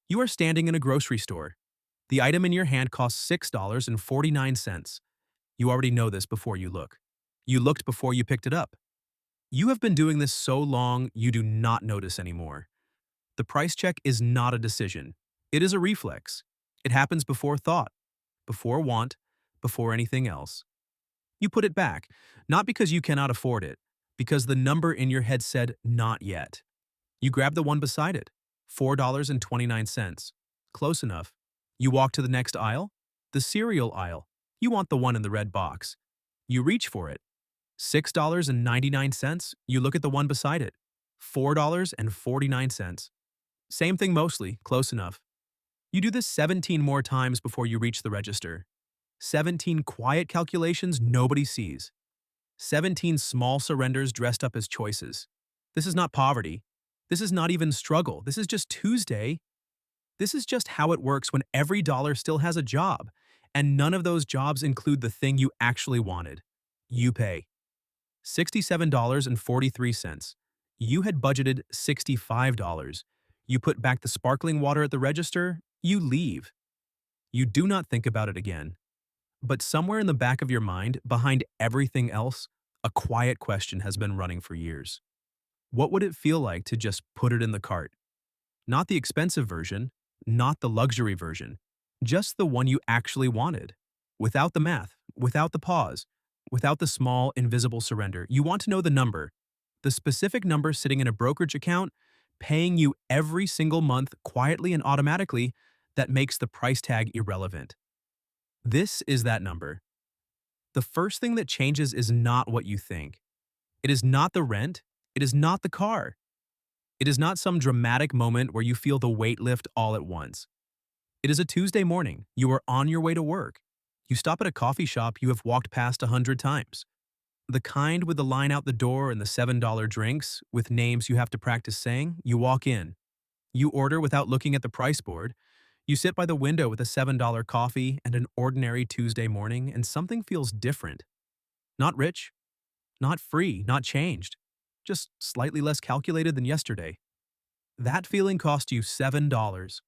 You are standing in a grocery store. The item in your hand costs $6.49. You already know this before you look. You looked before you picked it up. You have been doing this so long you do not notice anymore. The price check is not a decision. It is a reflex. It happens before thought, before want, before anything else. You put it back, not because you cannot afford it, because the number in your head said not yet. You grab the one beside it, $4.29. Close enough. You walk to the next aisle, the cereal aisle. You want the one in the red box. You reach for it. $6.99. You look at the one beside it, $4.49. Same thing mostly, close enough. You do this 17 more times before you reach the register. 17 quiet calculations nobody sees. 17 small surrenders dressed up as choices. This is not poverty. This is not even struggle. This is just Tuesday. This is just how it works when every dollar still has a job, and none of those jobs include the thing you actually wanted. You pay $67.43. You had budgeted $65. You put back the sparkling water at the register. You leave. You do not think about it again. But somewhere in the back of your mind, behind everything else, a quiet question has been running for years. What would it feel like to just put it in the cart? Not the expensive version, not the luxury version, just the one you actually wanted. Without the math, without the pause, without the small, invisible surrender. You want to know the number, the specific number sitting in a brokerage account, paying you every single month quietly and automatically that makes the price tag irrelevant. This is that number. The first thing that changes is not what you think. It is not the rent. It is not the car. It is not some dramatic moment where you feel the weight lift all at once. It is a Tuesday morning. You are on your way to work. You stop at a coffee shop you have walked past 100 times. The kind with the line out the door and the $7 drinks with names you have to practice saying. You walk in. You order without looking at the price board. You sit by the window with a $7 coffee and an ordinary Tuesday morning, and something feels different. Not rich, not free, not changed, just slightly less calculated than yesterday. That feeling cost you $7.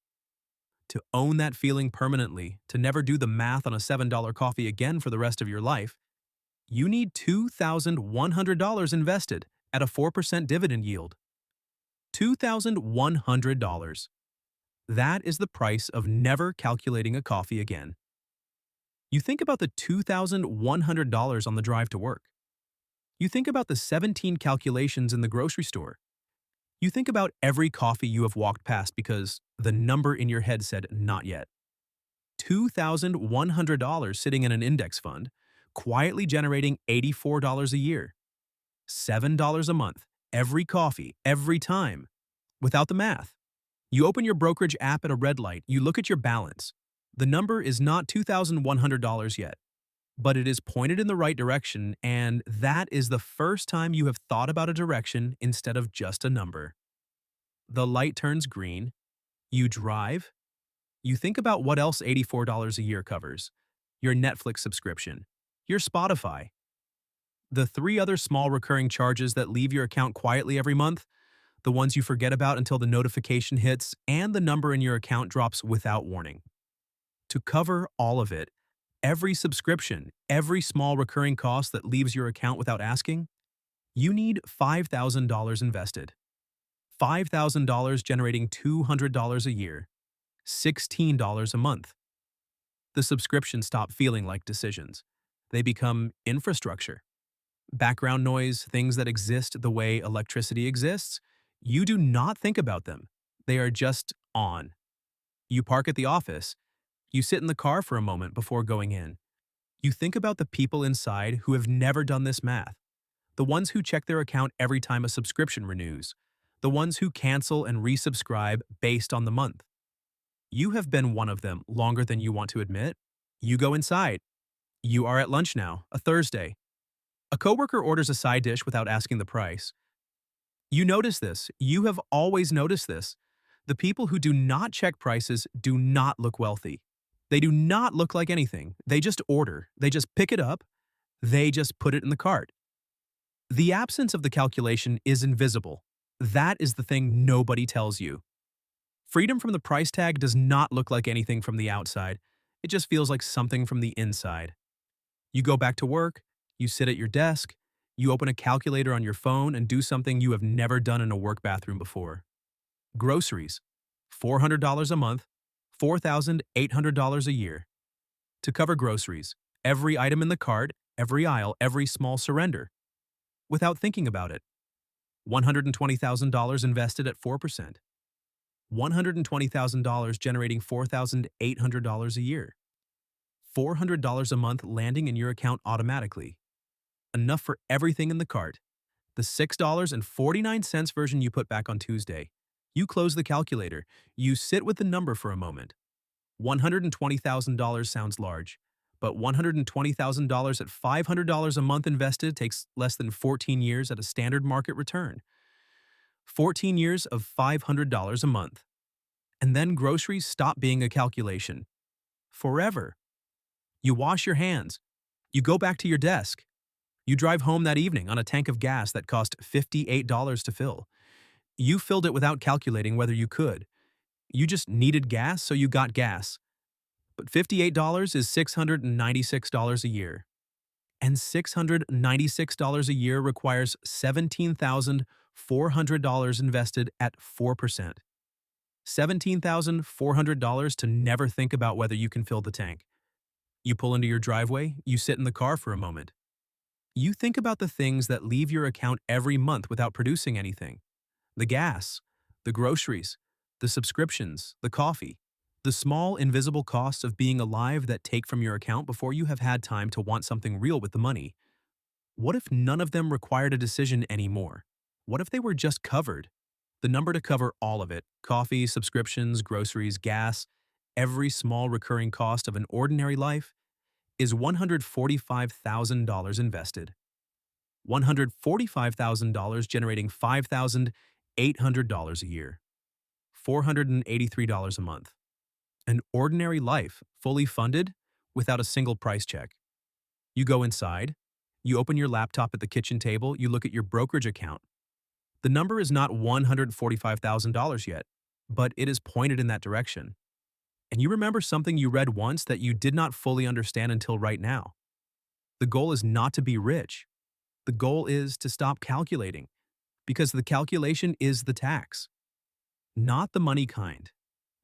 To own that feeling permanently, to never do the math on a $7 coffee again for the rest of your life, you need $2,100 invested at a 4% dividend yield. $2,100. That is the price of never calculating a coffee again. You think about the $2,100 on the drive to work. You think about the 17 calculations in the grocery store. You think about every coffee you have walked past because the number in your head said not yet. $2,100 sitting in an index fund, quietly generating $84 a year. $7 a month, every coffee, every time. Without the math. You open your brokerage app at a red light, you look at your balance. The number is not $2,100 yet, but it is pointed in the right direction, and that is the first time you have thought about a direction instead of just a number. The light turns green. You drive. You think about what else $84 a year covers. Your Netflix subscription. Your Spotify. The 3 other small recurring charges that leave your account quietly every month, the ones you forget about until the notification hits and the number in your account drops without warning. To cover all of it, every subscription, every small recurring cost that leaves your account without asking, you need $5,000 invested. $5,000 generating $200 a year, $16 a month. The subscriptions stop feeling like decisions. They become infrastructure. Background noise, things that exist the way electricity exists, you do not think about them. They are just on. You park at the office. You sit in the car for a moment before going in. You think about the people inside who have never done this math. The ones who check their account every time a subscription renews. The ones who cancel and resubscribe based on the month. You have been one of them longer than you want to admit. You go inside. You are at lunch now, a Thursday. A coworker orders a side dish without asking the price. You notice this. You have always noticed this. The people who do not check prices do not look wealthy. They do not look like anything. They just order. They just pick it up. They just put it in the cart. The absence of the calculation is invisible. That is the thing nobody tells you. Freedom from the price tag does not look like anything from the outside. It just feels like something from the inside. You go back to work, you sit at your desk, you open a calculator on your phone and do something you have never done in a work bathroom before. Groceries. $400 a month, $4,800 a year. To cover groceries, every item in the cart, every aisle, every small surrender. Without thinking about it. $120,000 invested at 4%. $120,000 generating $4,800 a year. $400 a month landing in your account automatically. Enough for everything in the cart. The $6.49 version you put back on Tuesday. You close the calculator. You sit with the number for a moment. $120,000 sounds large, but $120,000 at $500 a month invested takes less than 14 years at a standard market return. 14 years of $500 a month. And then groceries stop being a calculation. Forever. You wash your hands. You go back to your desk. You drive home that evening on a tank of gas that cost $58 to fill. You filled it without calculating whether you could. You just needed gas, so you got gas. But $58 is $696 a year. And $696 a year requires $17,400 invested at 4%. $17,400 to never think about whether you can fill the tank. You pull into your driveway, you sit in the car for a moment. You think about the things that leave your account every month without producing anything. The gas, the groceries, the subscriptions, the coffee, the small invisible costs of being alive that take from your account before you have had time to want something real with the money. What if none of them required a decision anymore? What if they were just covered? The number to cover all of it, coffee, subscriptions, groceries, gas, every small recurring cost of an ordinary life, is $145,000 invested. $145,000 generating $5,800 a year. $483 a month. An ordinary life, fully funded, without a single price check. You go inside, you open your laptop at the kitchen table, you look at your brokerage account. The number is not $145,000 yet, but it is pointed in that direction. And you remember something you read once that you did not fully understand until right now. The goal is not to be rich. The goal is to stop calculating, because the calculation is the tax. Not the money kind,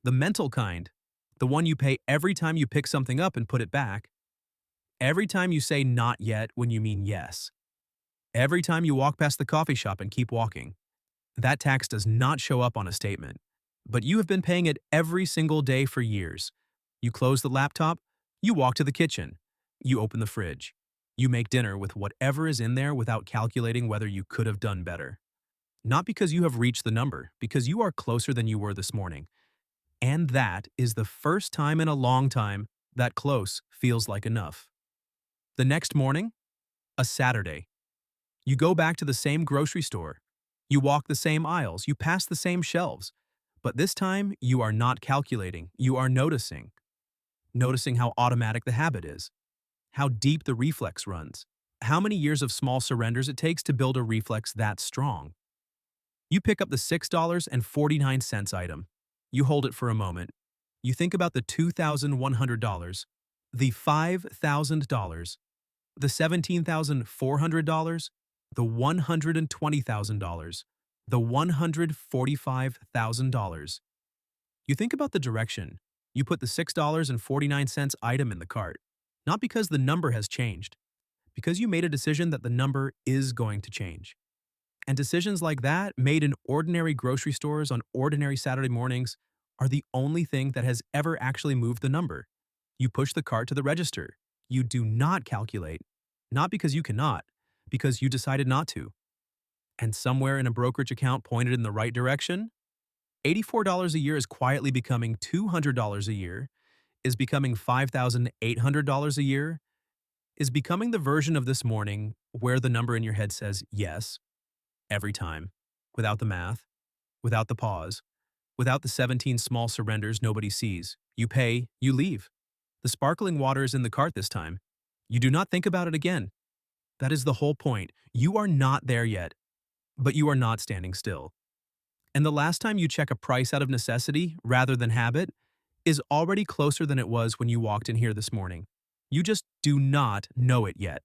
the mental kind, the one you pay every time you pick something up and put it back. Every time you say not yet when you mean yes. Every time you walk past the coffee shop and keep walking. That tax does not show up on a statement, but you have been paying it every single day for years. You close the laptop, you walk to the kitchen, you open the fridge, you make dinner with whatever is in there without calculating whether you could have done better. Not because you have reached the number, because you are closer than you were this morning. And that is the first time in a long time that close feels like enough. The next morning, a Saturday. You go back to the same grocery store. You walk the same aisles, you pass the same shelves. But this time, you are not calculating, you are noticing. Noticing how automatic the habit is. How deep the reflex runs. How many years of small surrenders it takes to build a reflex that strong. You pick up the $6.49 item. You hold it for a moment. You think about the $2,100, the $5,000, the $17,400, the $120,000, the $145,000. You think about the direction. You put the $6.49 item in the cart, not because the number has changed, because you made a decision that the number is going to change. And decisions like that, made in ordinary grocery stores on ordinary Saturday mornings, are the only thing that has ever actually moved the number. You push the cart to the register. You do not calculate. Not because you cannot, because you decided not to. And somewhere in a brokerage account pointed in the right direction, $84 a year is quietly becoming $200 a year, is becoming $5,800 a year, is becoming the version of this morning where the number in your head says yes, every time, without the math, without the pause, without the 17 small surrenders nobody sees. You pay, you leave. The sparkling water is in the cart this time. You do not think about it again. That is the whole point. You are not there yet, but you are not standing still. And the last time you check a price out of necessity rather than habit is already closer than it was when you walked in here this morning. You just do not know it yet.